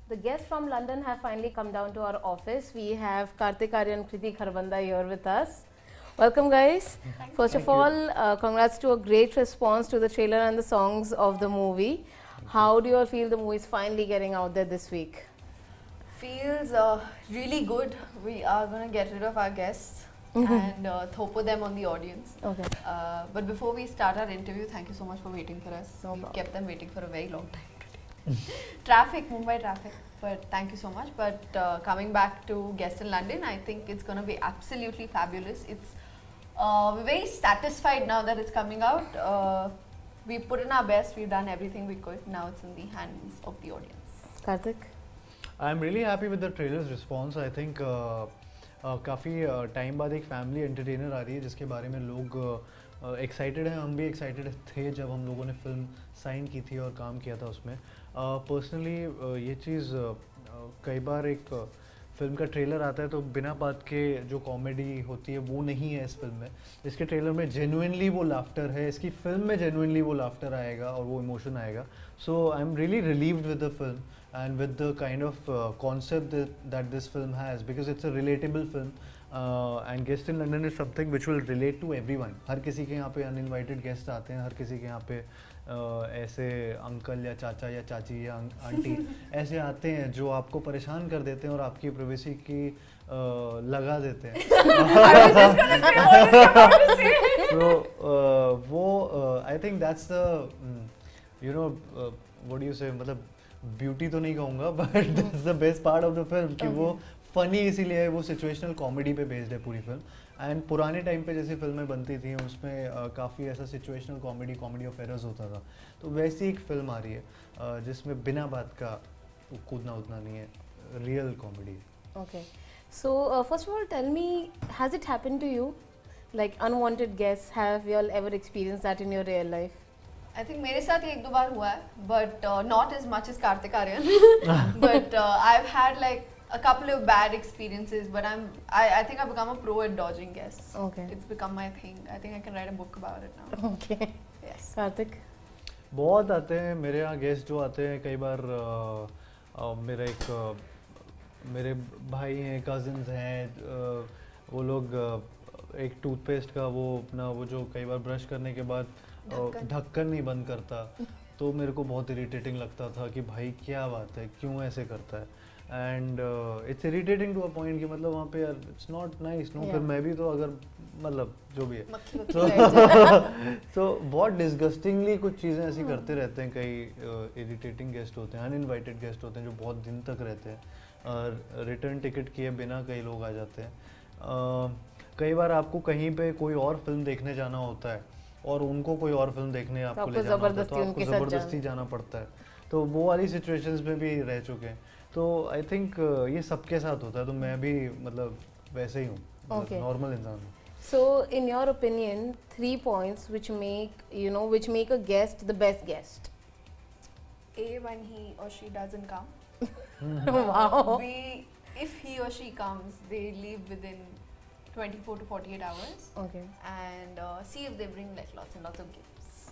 The guests from London have finally come down to our office. We have Kartik Aaryan and Kriti Kharbanda here with us. Welcome, guys. First of all, congrats to a great response to the trailer and the songs of the movie. How do you all feel the movie is finally getting out there this week? Feels really good. We are going to get rid of our guests and thopo them on the audience. Okay. But before we start our interview, thank you so much for waiting for us. No We problem. kept them waiting for a very long time today. Traffic, Mumbai traffic. But thank you so much. But coming back to Guest in London, I think it's going to be absolutely fabulous. It's we're very satisfied now that it's coming out. We put in our best. We've done everything we could. Now it's in the hands of the audience. Kartik? I'm really happy with the trailer's response. I think काफ़ी time बाद एक family entertainer आ रही है जिसके बारे में लोग excited हैं. हम भी एक्साइटेड थे जब हम लोगों ने फिल्म साइन की थी और काम किया था उसमें. पर्सनली ये चीज़ कई बार एक फिल्म का ट्रेलर आता है तो बिना बात के जो कॉमेडी होती है वो नहीं है इस फिल्म में. इसके ट्रेलर में जेन्युइनली वो लाफ्टर है, इसकी फिल्म में जेन्युइनली वो लाफ्टर आएगा और वो इमोशन आएगा. So I am really relieved with the film and with the kind of concept that this film has, because it's a relatable film and Guest in London is something which will relate to everyone. हर किसी के यहाँ पे uninvited guest आते हैं, हर किसी के यहाँ पे ऐसे अंकल या चाचा या चाची या आंटी ऐसे आते हैं जो आपको परेशान कर देते हैं और आपकी प्राइवेसी की लगा देते हैं. तो वो I think that's the what do you say, मतलब ब्यूटी तो नहीं कहूँगा but that's the best part of the film कि वो फनी इसीलिए है, वो सिचुएशनल कॉमेडी पे बेस्ड है पूरी फिल्म. एंड पुराने टाइम पे जैसी फिल्में बनती थी उसमें काफ़ी ऐसा सिचुएशनल कॉमेडी ऑफ एरर्स होता था. तो वैसी एक फिल्म आ रही है जिसमें बिना बात का कूदना उतना नहीं है, real comedy. Okay. So, first of all, tell me, has it happened to you? Like unwanted guests, have you all ever experienced that in your real life? I think मेरे साथ ये एक दो बार हुआ है, but not as much as Kartik Aaryan. But I've had like a couple of bad experiences, but I think I've become a pro at dodging guests. Okay. It's become my thing. I think I can write a book about it now. Okay. Yes. Kartik? बहुत आते हैं मेरे यहाँ guest जो आते हैं. कई बार मेरे भाई हैं, कजिन्स हैं, वो लोग एक टूथपेस्ट का वो अपना वो जो कई बार ब्रश करने के बाद ढक्कन नहीं बंद करता, तो मेरे को बहुत इरिटेटिंग लगता था कि भाई क्या बात है, क्यों ऐसे करता है. And it's irritating to a point कि मतलब वहाँ पे यार इट्स नॉट नाइस नो. फिर मैं भी तो अगर मतलब जो भी है तो बहुत डिस्गस्टिंगली कुछ चीज़ें ऐसी करते रहते हैं. कई इरिटेटिंग गेस्ट होते हैं, अनइनवाइटेड गेस्ट होते हैं जो बहुत दिन तक रहते हैं. रिटर्न टिकट किए बिना कई लोग आ जाते हैं. कई बार आपको कहीं पे कोई और फिल्म देखने जाना होता है और उनको कोई और फिल्म देखने आपको ले जाना होता है, तो आपको ज़बरदस्ती जाना पड़ता है. तो वो वाली सिचुएशंस में भी रह चुके हैं. तो आई थिंक ये सबके साथ होता है, तो मैं भी मतलब वैसे ही हूँ, नॉर्मल इंसान हूँ. So, in your opinion, 3 points which make a guest the best guest. A, when he or she doesn't come. Wow. B, if he or she comes, they leave within 24 to 48 hours. Okay. And C, if they bring like lots and lots of gifts.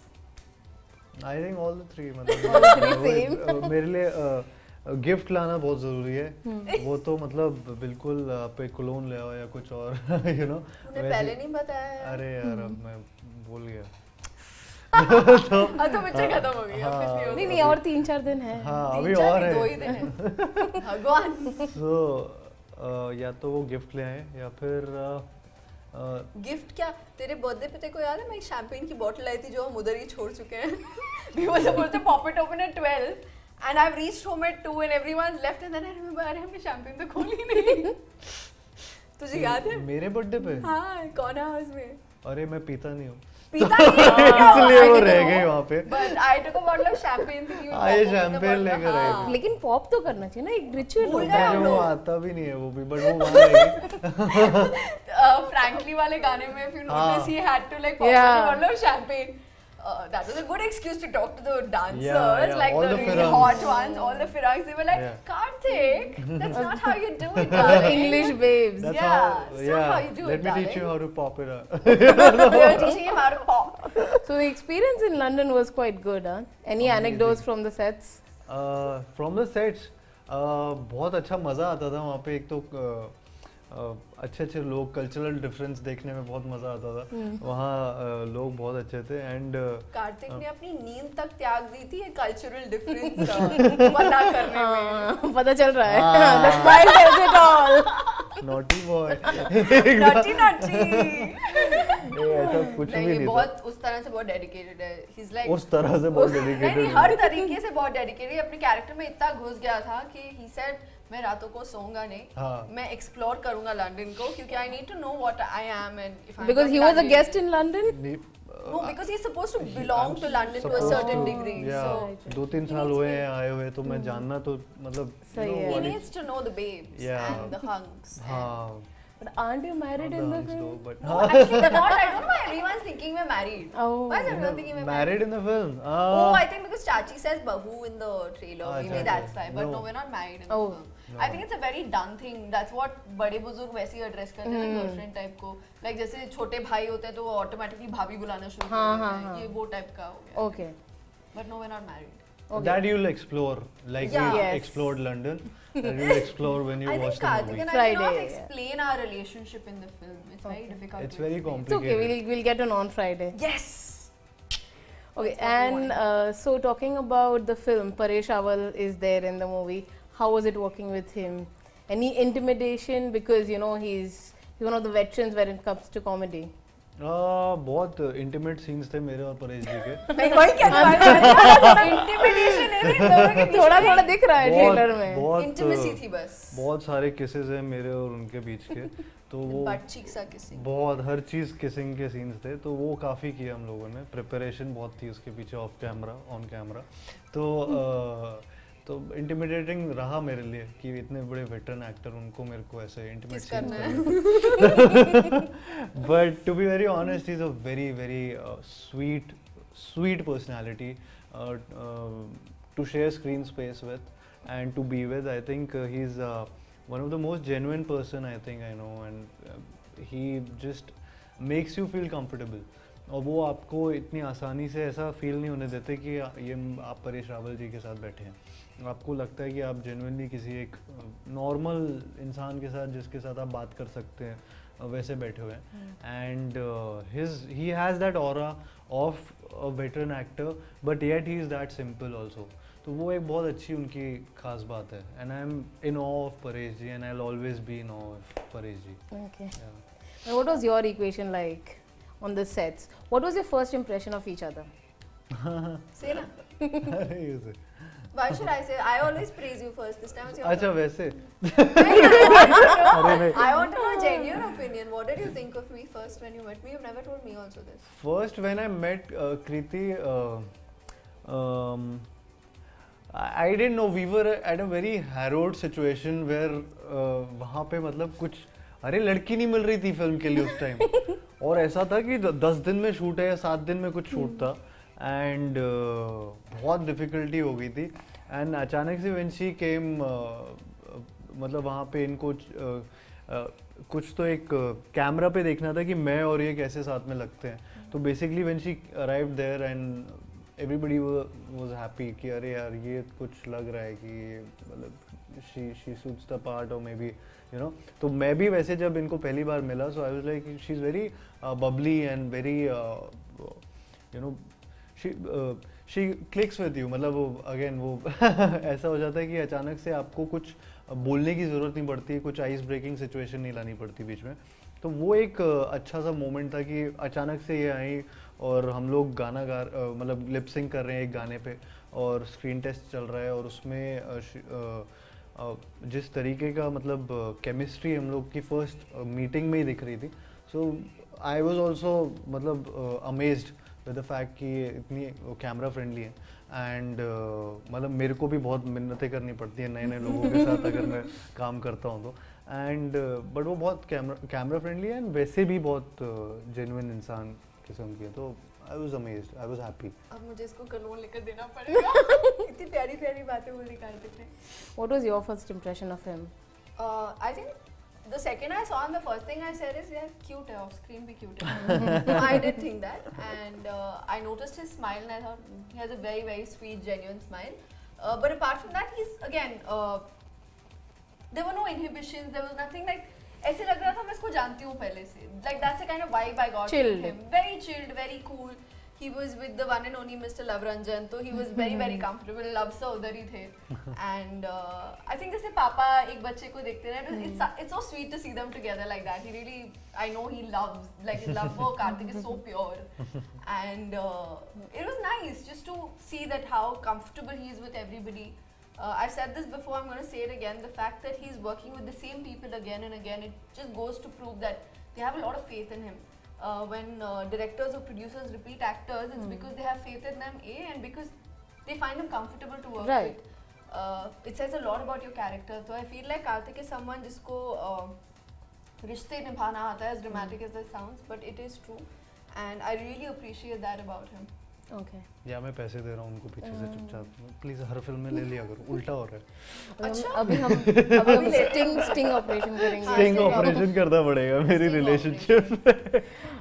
I think all the three. All the three same. मेरे लिए gift लाना बहुत ज़रूरी है. वो तो मतलब बिल्कुल आप एक कोलोन ले आओ या कुछ और उन्हें पहले नहीं बताया. अरे यार अब मैं भूल गया. तो पिक्चर खत्म हो गई. नहीं और 3-4 दिन है. हाँ अभी और है. 2 ही दिन है. भगवान. तो या तो वो गिफ्ट ले आए या फिर गिफ्ट क्या, तेरे बर्थडे पे तेरे को याद है मैं एक शैंपेन की बोतल लाई थी जो हम उधर ही छोड़ चुके हैं. We were supposed to pop it open at 12 and I've reached home at 2 and everyone's left and then I remember अरे हमने शैंपेन तो खोली नहीं. तुझे याद है मेरे बर्थडे पे? हाँ कौन हाउस में. अरे मैं पीता नहीं हूँ इसलिए वो रह गई वहाँ पे. But I took a bottle of champagne थी. ये शैंपेन लेकर आए. लेकिन पॉप तो करना चाहिए ना, एक रिचुअल होता है. वो आता भी नहीं है वो भी, बट वो वहाँ रहेगी. Frankly वाले गाने में if you notice he had to like pop a bottle of champagne. That was a good excuse to talk to the dancers, like all the really hot ones, all the Firangs. They were like, Kartik, that's not how you do it, darling. English babes. That's that's not how you do Let it, me teach you how to pop it up. You're teaching him how to pop. So the experience in London was quite good, huh? Any anecdotes from the sets? From the sets, बहुत अच्छा मज़ा आता था वहाँ पे। एक तो अच्छे अच्छे लोग, कल्चरल डिफरेंस देखने में बहुत मज़ा आता था। वहाँ लोग बहुत अच्छे थे एंड कार्तिक ने अपनी नींद तक त्याग दी थी ये कल्चरल डिफरेंस पता करने में। पता चल रहा है। The smile tells it all. Naughty boy. Naughty ऐसा कुछ भी नहीं था। बहुत उस तरह से बहुत डेडिकेटेड है। He's like उस तरह से बहुत डेडिकेटेड। नहीं, हर तरीके से बहुत डेडिकेटेड। अपने कैरेक्टर में इतना घुस गया था कि he said मैं रातों को सोऊंगा नहीं। हाँ। मैं एक्सप्लोर करूंगा लंदन को क्योंकि I need to know what I am and if I'm Because he was a guest in London. No, because he's supposed to belong to London to a certain degree. So 2-3 साल हुए हैं आए हुए, तो मैं जानना तो मतलब सही है। he needs to know the babes and the hunks. हाँ। But aren't you married in the film? No, actually they're not. I don't know why everyone's thinking we're married. Oh. Why is everyone thinking we're Married in the film? Oh, I think because Chachi says Bahu in the trailer. Maybe अच्छा, that's why. But no. no, we're not married in the Oh. film. I think it's a very done thing. That's what बड़े बुजुर्ग वैसे ही address करते हैं girlfriend type को. Like जैसे छोटे भाई होते हैं तो वो automatically भाभी बुलाना शुरू कर देते हैं. ये वो टाइप का हो गया. Okay. But no, we're not married. Okay. That you'll explore, like Yeah. we Yes. explored London. That you'll explore when you I think watch the Karthik movie. and I cannot Friday, yeah. explain our relationship in the film. It's very difficult. It's to very explain. It's okay. complicated. We'll get to know on Friday. Yes. Okay. That's what we And so talking about the film, Paresh Rawal is there in the movie. How was it working with him? Any intimidation because you know he's one of the veterans when it comes to comedy. बहुत intimate scenes थे मेरे और परेश जी के। मैं वही कह रहा हूँ इंटिमिडेशन है इन दोनों के बीच थोड़ा में। थोड़ा दिख रहा है ट्रेलर में। बहुत इंटिमेसी थी बस। बहुत सारे किसेस हैं मेरे और उनके बीच के, तो वो बट चीक सा किसिंग। बहुत हर चीज़ किसिंग के सीन्स थे, तो वो काफ़ी किया हम लोगों ने। प्रिपरेशन बहुत थी उसके पीछे, ऑफ कैमरा ऑन कैमरा। तो इंटिमिडेटिंग रहा मेरे लिए कि इतने बड़े वेटरन एक्टर, उनको मेरे को ऐसे इंटिमेट सीन करना। But to be very honest, he is a very very sweet personality to share screen space with and to be with. I think he is one of the most genuine person I think I know, and he just makes you feel comfortable. और वो आपको इतनी आसानी से ऐसा feel नहीं होने देते कि ये आप परेश रावल जी के साथ बैठे हैं। आपको लगता है कि आप जेन्युइनली किसी एक नॉर्मल इंसान के साथ, जिसके साथ आप बात कर सकते हैं, वैसे बैठे हुए हैं। And he has that aura of a veteran actor, but yet he is that simple also. तो वो एक बहुत अच्छी उनकी खास बात है। And I am in awe of Paresh ji, and I will always be in awe of Paresh ji. Okay. And what was your equation like on the sets? What was your first impression of each other? Say na. अरे ये से Why should I say? I always praise you first. This time it's your अच्छा turn. वैसे I want to know a genuine opinion. What did you think of me first when you met me? You've never told me also this. First, when I met Kriti, I didn't know, we were at a very harrowed situation where वहाँ पे मतलब कुछ, अरे लड़की नहीं मिल रही थी film के लिए उस टाइम। और ऐसा था कि 10 दिन में शूट है या 7 दिन में कुछ शूट था, एंड बहुत डिफ़िकल्टी हो गई थी। एंड अचानक से व्हेन शी केम, मतलब वहाँ पे इनको कुछ तो एक कैमरा पे देखना था कि मैं और ये कैसे साथ में लगते हैं। तो basically when she arrived there and everybody was happy कि अरे यार ये कुछ लग रहा है कि ये मतलब शी सूट्स द पार्ट, और मे बी यू नो। तो मैं भी वैसे जब इनको पहली बार मिला, so I was like she is very bubbly and very you know, she clicks with you. मतलब वो अगेन वो ऐसा हो जाता है कि अचानक से आपको कुछ बोलने की ज़रूरत नहीं पड़ती, कुछ आइस ब्रेकिंग सिचुएशन नहीं लानी पड़ती बीच में। तो वो एक अच्छा सा मोमेंट था कि अचानक से ये आई और हम लोग गाना गा, मतलब लिप सिंक कर रहे हैं एक गाने पे, और स्क्रीन टेस्ट चल रहा है, और उसमें जिस तरीके का मतलब केमिस्ट्री हम लोग की फर्स्ट मीटिंग में ही दिख रही थी। सो आई वाज आल्सो मतलब अमेज्ड विद द फैक्ट कि ये इतनी कैमरा फ्रेंडली है। एंड मतलब मेरे को भी बहुत मिन्नतें करनी पड़ती हैं नए नए लोगों के साथ अगर मैं काम करता हूँ तो। एंड बट वो बहुत कैमरा फ्रेंडली है, एंड वैसे भी बहुत जेन्युइन इंसान किस्म की है। तो I was amazed, I was happy. अब मुझे इसको कलोन लेकर देना पड़ेगा। इतनी प्यारी प्यारी बातें बोली कार्तिक ने। What was your first impression of him? I think the second I saw him, the first thing I said is, yeah, cute है, off screen भी cute है. I did think that, and I noticed his smile and I thought he has a very very sweet, genuine smile. But apart from that, he's again, there were no inhibitions, there was nothing like, ऐसे लग रहा था मैं इसको जानती हूँ पहले से. Like that's the kind of vibe I got Chilled. from him. Very chilled, very cool. He was with the one and only Mr. Love Ranjan, so he was very very comfortable. Love से उधर ही थे. And I think जैसे पापा एक बच्चे को देखते हैं, it's so sweet to see them together like that. He really, I know he loves, like his love for Karthik is so pure. And it was nice just to see that how comfortable he is with everybody. I've said this before, I'm going to say it again. The fact that he's working with the same people again and again, it just goes to prove that they have a lot of faith in him. When directors or producers repeat actors, it's because they have faith in them, and because they find them comfortable to work Right. with. It says a lot about your character. So I feel like Karthik is someone जिसको रिश्ते निभाना आता है, as dramatic as it sounds, but it is true. And I really appreciate that about him. Okay. या मैं पैसे दे रहा हूँ उनको पीछे से चुपचाप, प्लीज हर फिल्म में ले लिया करो, उल्टा हो रहा है. अच्छा? अभी हम स्टिंग ऑपरेशन करेंगे. स्टिंग ऑपरेशन करना पड़ेगा मेरी रिलेशनशिप.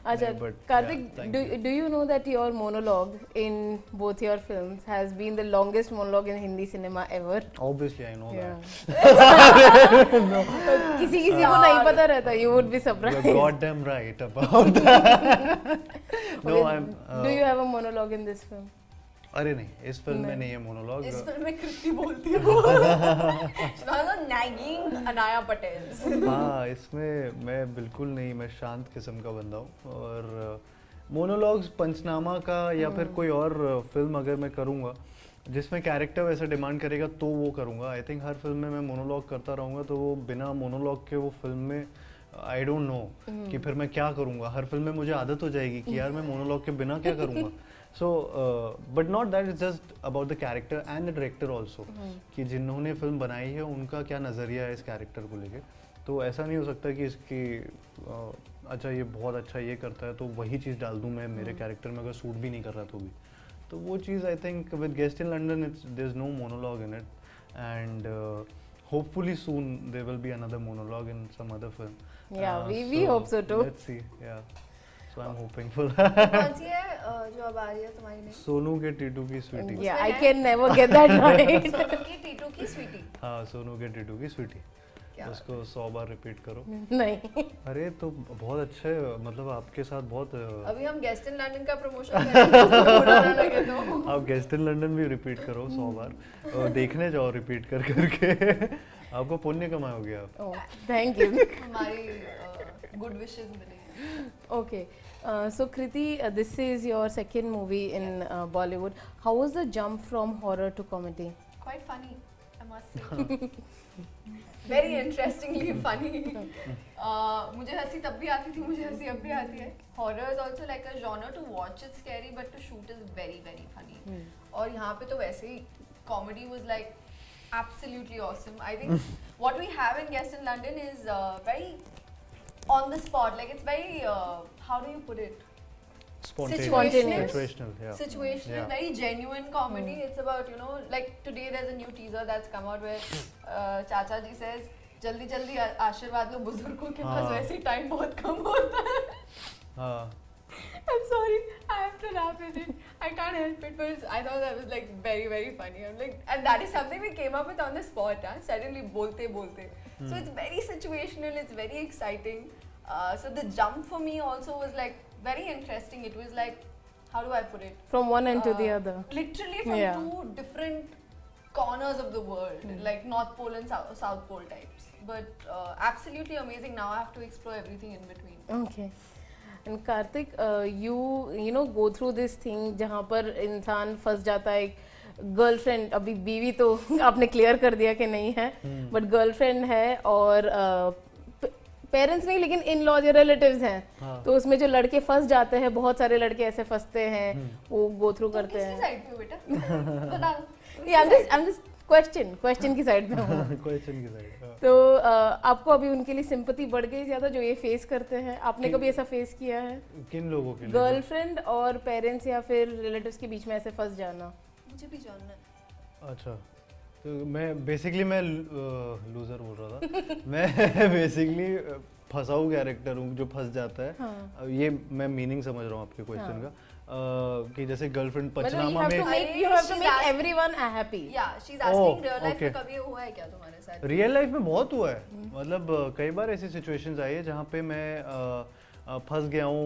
अच्छा, Yeah, but, Karthik, yeah, thank do you know that your monologue in both your films has been the longest monologue in Hindi cinema ever? Obviously I know Yeah. that. किसी को नहीं पता रहता. You would be surprised. You're goddamn right about that. No, Okay, I'm. Do you have a monologue in this film? अरे नहीं, इस film में नहीं है मोनोलॉग. इस फिल्म में कृति बोलती है वो nagging अनाया पटेल. हाँ, इसमें मैं बिल्कुल नहीं, मैं शांत किस्म का बंदा हूँ. और मोनोलॉग्स पंचनामा का या फिर कोई और फिल्म अगर मैं करूँगा जिसमें कैरेक्टर वैसे डिमांड करेगा तो वो करूँगा. आई थिंक हर फिल्म में मैं मोनोलॉग करता रहूँगा, तो वो बिना मोनोलॉग के वो फिल्म में आई डोंट नो कि फिर मैं क्या करूँगा. हर फिल्म में मुझे आदत हो जाएगी कि यार मैं मोनोलॉग के बिना क्या करूँगा. So, but not that, it's just about the character and the director also. कि जिन्होंने फिल्म बनाई है उनका क्या नज़रिया है इस कैरेक्टर को लेके. तो ऐसा नहीं हो सकता कि इसकी अच्छा ये बहुत अच्छा ये करता है तो वही चीज़ डाल दूँ मैं मेरे कैरेक्टर में, अगर सूट भी नहीं कर रहा तो भी. तो वो चीज़ I think with guest in London there is no monologue in it, and hopefully soon there will be another monologue in some other film. Yeah, we hope so too. Let's see, yeah. So I'm hoping for that. कौन सी है जो अब आ रही है तुम्हारी नहीं? सोनू के टीटू की Sweety. Yeah, I can never get that right. Sonu की टीटू की स्वीटी. हाँ, सोनू के टीटू की स्वीटी. उसको 100 बार रिपीट करो. नहीं. अरे तो बहुत अच्छा है, मतलब आपके साथ बहुत. अभी हम गेस्ट इन लंदन का प्रमोशन कर रहे हैं, बुरा ना लगे तो. आप गेस्ट इन लंदन भी रिपीट करो 100 बार, और देखने जाओ रिपीट कर करके. आपको पुण्य कमाओगे आप. Oh, thank you. हमारी गुड विशेस मिलेंगे. Okay. So Kriti, this is your second movie in Bollywood. How was the jump from horror to comedy? Quite funny, I must say. Very interestingly funny. मुझे हंसी तब भी आती थी, मुझे हंसी अब भी आती है. Horror is also like a genre to watch, it's scary, but to shoot is very very funny. और यहाँ पे तो वैसे ही comedy was like absolutely awesome. I think what we have in Guest in London is very on the spot, like it's very how do you put it? Spontaneous. Situational, yeah. Situational, Yeah. very genuine comedy. It's about, you know, like today there's a new teaser that's come out where Chacha ji says, जल्दी जल्दी आशीर्वाद लो बुजुर्गों के पास, वैसे time बहुत कम होता है. हाँ. I'm sorry, I have to laugh at it. I can't help it, but I thought that was like very very funny. I'm like, and that is something we came up with on the spot. Suddenly बोलते बोलते. So it's very situational. It's very exciting. So the jump for me also was like very interesting. It was like, how do I put it? From one end to the other. Literally from Yeah. two different corners of the world, like North Pole and South Pole types. But absolutely amazing. Now I have to explore everything in between. Okay. And Karthik, you know go through this thing जहाँ पर इंसान फंस जाता है. Girlfriend, अभी बीवी तो आपने क्लियर कर दिया कि नहीं है, बट गर्लफ्रेंड है और पेरेंट्स नहीं लेकिन इन लॉज या रिलेटिव्स हैं. हाँ. तो उसमें जो लड़के फंस जाते हैं, बहुत सारे लड़के ऐसे फंसते हैं, वो गो थ्रू करते हैं. किसकी साइड पे हो बेटा? बता. I'm just क्वेश्चन की साइड पे हूँ. क्वेश्चन की साइड. तो आपको अभी उनके लिए सिंपैथी बढ़ गई ज्यादा जो ये फेस करते हैं? आपने कभी ऐसा फेस किया है? किन लोगों के लिए? गर्लफ्रेंड और पेरेंट्स या फिर रिलेटिव्स के बीच में ऐसे फंस जाना. मुझे भी जानना है. अच्छा, तो मैं बेसिकली मैं लूजर बोल रहा था. मैं बेसिकली फंसाऊ कैरेक्टर हूँ जो फंस जाता है. हाँ. ये मैं मीनिंग समझ रहा हूँ आपके क्वेश्चन का. कि जैसे गर्लफ्रेंड मतलब you पचनामा have to में make you have to She's make asking- everyone happy. Yeah, she's asking Oh, real life okay. में कभी हुआ है क्या तुम्हारे साथ? रियल लाइफ में बहुत हुआ है मतलब कई बार ऐसी सिचुएशंस आई है जहाँ पे मैं फंस गया हूँ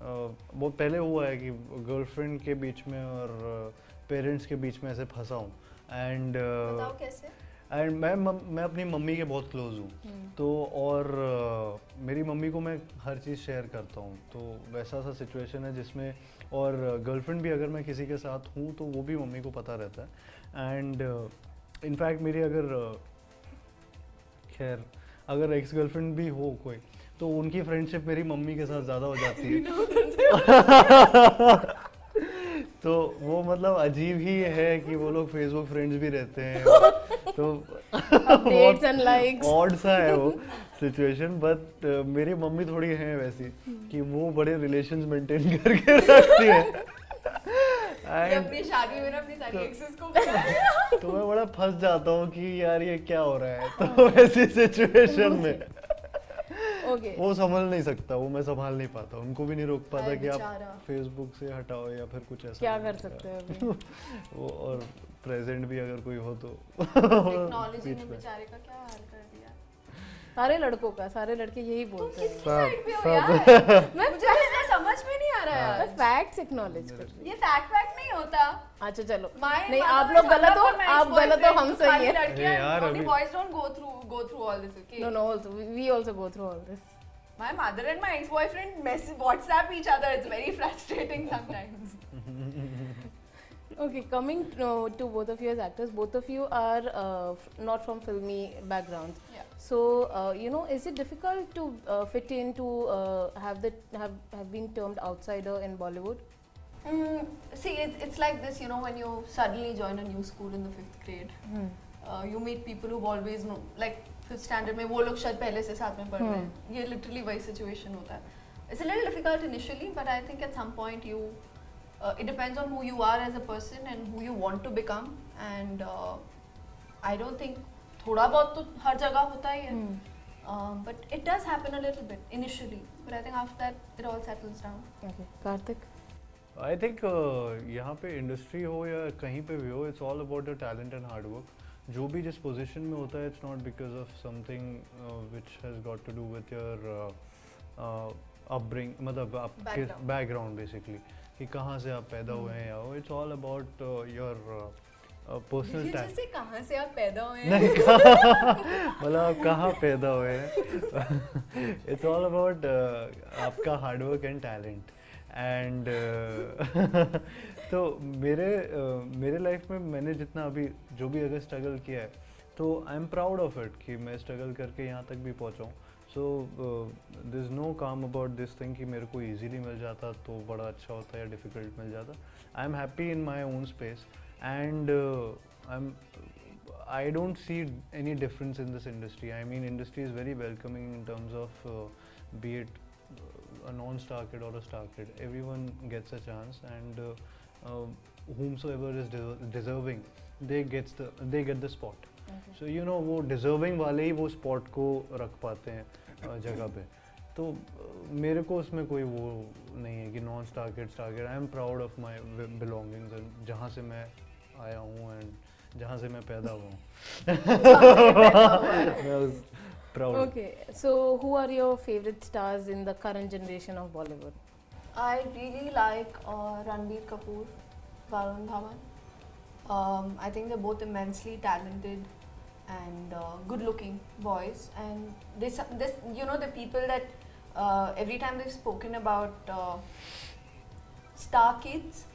बहुत पहले हुआ है कि गर्लफ्रेंड के बीच में और पेरेंट्स के बीच में ऐसे फंसा हूँ एंड बताओ कैसे? एंड मैं अपनी मम्मी के बहुत क्लोज हूँ तो और मेरी मम्मी को मैं हर चीज़ शेयर करता हूँ तो वैसा सा सिचुएशन है जिसमें और गर्लफ्रेंड भी अगर मैं किसी के साथ हूँ तो वो भी मम्मी को पता रहता है एंड इनफैक्ट मेरी अगर खैर अगर एक्स गर्लफ्रेंड भी हो कोई तो उनकी फ्रेंडशिप मेरी मम्मी के साथ ज़्यादा हो जाती है तो वो मतलब अजीब ही है कि वो लोग फेसबुक फ्रेंड्स भी रहते हैं तो Updates and likes. ऑड सा है वो सिचुएशन बट मेरी मम्मी थोड़ी है वैसी कि वो बड़े रिलेशंस मेंटेन करके रखती है ये And अपनी शादी में ना अपनी सारी तो- एक्सेस को बुलाया। तो मैं बड़ा फंस जाता हूँ कि यार ये क्या हो रहा है तो ऐसी सिचुएशन में Okay. वो संभल नहीं सकता वो मैं संभाल नहीं पाता उनको भी नहीं रोक पाता अरे कि आप बेचारा। फेसबुक से हटाओ या फिर कुछ ऐसा क्या नहीं कर होता। सकते हैं अभी? वो और प्रेजेंट भी अगर कोई हो तो टेक्नोलॉजी बीच ने में। बेचारे का क्या हाल कर दिया। सारे लड़कों का सारे लड़के यही बोलते हैं. किसकी साइड पे हो सब- यार? मुझे इसका समझ में नहीं आ रहा मैं यार। फैक्ट्स एक्नॉलेज कर रही ये फैक्ट नहीं होता। हूँ. अच्छा चलो My नहीं mother आप लोग was गलत हो under my आप गलत हो ex-boyfriend, हम तो सही खाली है. लड़कियां, अरे यार, only अभी- boys don't go through all this, okay? No also we also go through all this. My mother and my ex-boyfriend WhatsApp each other. It's very frustrating sometimes. Okay, coming to both of you as actors, both of you are not from filmy backgrounds. Yeah. So you know, is it difficult to fit in to have been termed outsider in Bollywood? See, it's like this, you know, when you suddenly join a new school in the 5th grade, you meet people who've always known, like 5th standard में वो लोग शायद पहले से साथ में पढ़ रहे हैं. ये literally वही situation होता है. It's a little difficult initially, but I think at some point it depends on who you are as a person and who you want to become. And I don't think थोड़ा बहुत तो हर जगह होता ही है. But it does happen a little bit initially, but I think after that it all settles down. Okay, Karthik. I think यहाँ पे industry हो या कहीं पे भी हो it's all about the talent and hard work जो भी जिस पोजीशन में होता है it's not because of something which has got to do with your upbringing मतलब आपके बैकग्राउंड बेसिकली कि कहाँ से आप पैदा हुए हैं या हो it's all about your personal talent जैसे कहाँ से आप पैदा हुए हैं? नहीं मतलब आप कहाँ पैदा हुए हैं इट्स ऑल अबाउट आपका hard work and talent and तो मेरे लाइफ में मैंने जितना अभी जो भी अगर स्ट्रगल किया है तो I am proud of it कि मैं स्ट्रगल करके यहाँ तक भी पहुँचा हूँ सो दिस इज़ नो काम अबाउट दिस थिंग कि मेरे को इजीली मिल जाता तो बड़ा अच्छा होता या डिफ़िकल्ट मिल जाता I am happy in my own space and I don't see any difference in this industry. I mean, industry is very welcoming in terms of be it a non-star kid or a star kid. Everyone gets a chance, and whomsoever is deserving, they get the spot. Okay. So you know, वो deserving वाले ही वो spot को रख पाते हैं जगह पे. तो मेरे को उसमें कोई वो नहीं है कि non-star kid, star kid. I am proud of my belongings and जहाँ से मैं आया हूँ and जहाँ से मैं पैदा हुआ हूँ proud. Okay, so who are your favorite stars in the current generation of Bollywood? I really like Ranbir Kapoor, Varun Dhawan. I think they're both immensely talented and good-looking boys. And this, you know, the people that every time they've spoken about star kids,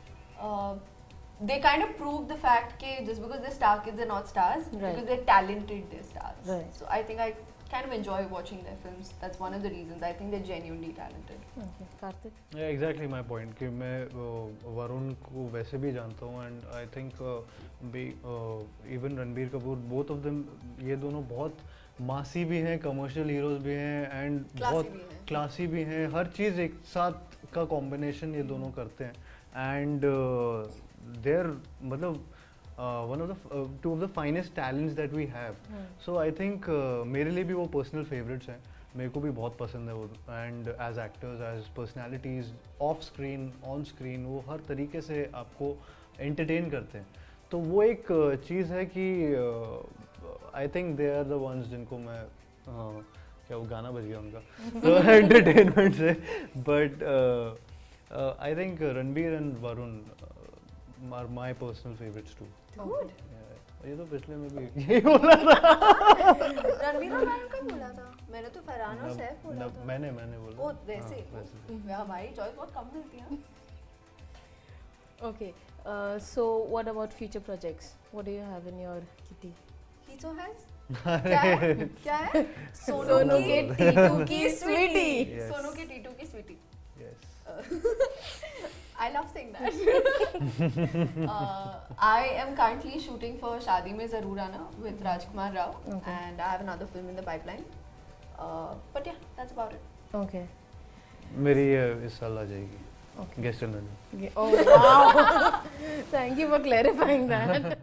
they kind of prove the fact that just because they're star kids, they're not stars. Right. Because they're talented, they're stars. Right. So I think I kind of enjoy watching their films. That's one of the reasons. I think they're genuinely talented. Okay, Karthik. Yeah, exactly my point कि मैं वरुण को वैसे भी जानता हूँ and I think even Ranbir Kapoor both of them ये दोनों बहुत मासी भी हैं commercial heroes भी हैं and बहुत भी हैं। classy भी हैं हर चीज़ एक साथ का combination ये दोनों करते हैं and they're मतलब one of the two of the finest talents that we have. So I think मेरे लिए भी वो personal favorites हैं मेरे को भी बहुत पसंद है वो, and as actors, as personalities, off screen, on screen, वो हर तरीके से आपको एंटरटेन करते हैं। तो वो एक चीज़ है कि I think they are the ones जिनको मैं क्या वो गाना बज गया उनका तो एंटरटेनमेंट से, but I think Ranbir and Varun are my personal favourites too. Good. ये तो पिछले में भी यही बोला था। रणबीर और वरुण का बोला था, मैंने तो फरहान और सैफ बोला था। मैंने बोला। ओ वैसे हाँ, वैसे। यार भाई चॉइस बहुत कम मिलती है। Okay. So what about future projects? What do you have in your kitty? He so has क्या है? क्या है? सोनू के टीटू की स्वीटी। Yes. सोनू के टीटू की Sweety. Yes. I love saying that. I am currently shooting for Shaadi Mein Zaroor Aana with Rajkumar Rao, Okay. and I have another film in the pipeline. But yeah, that's about it. Okay. मेरी इस साल आ जाएगी Okay. Guest and Oh wow! Thank you for clarifying that.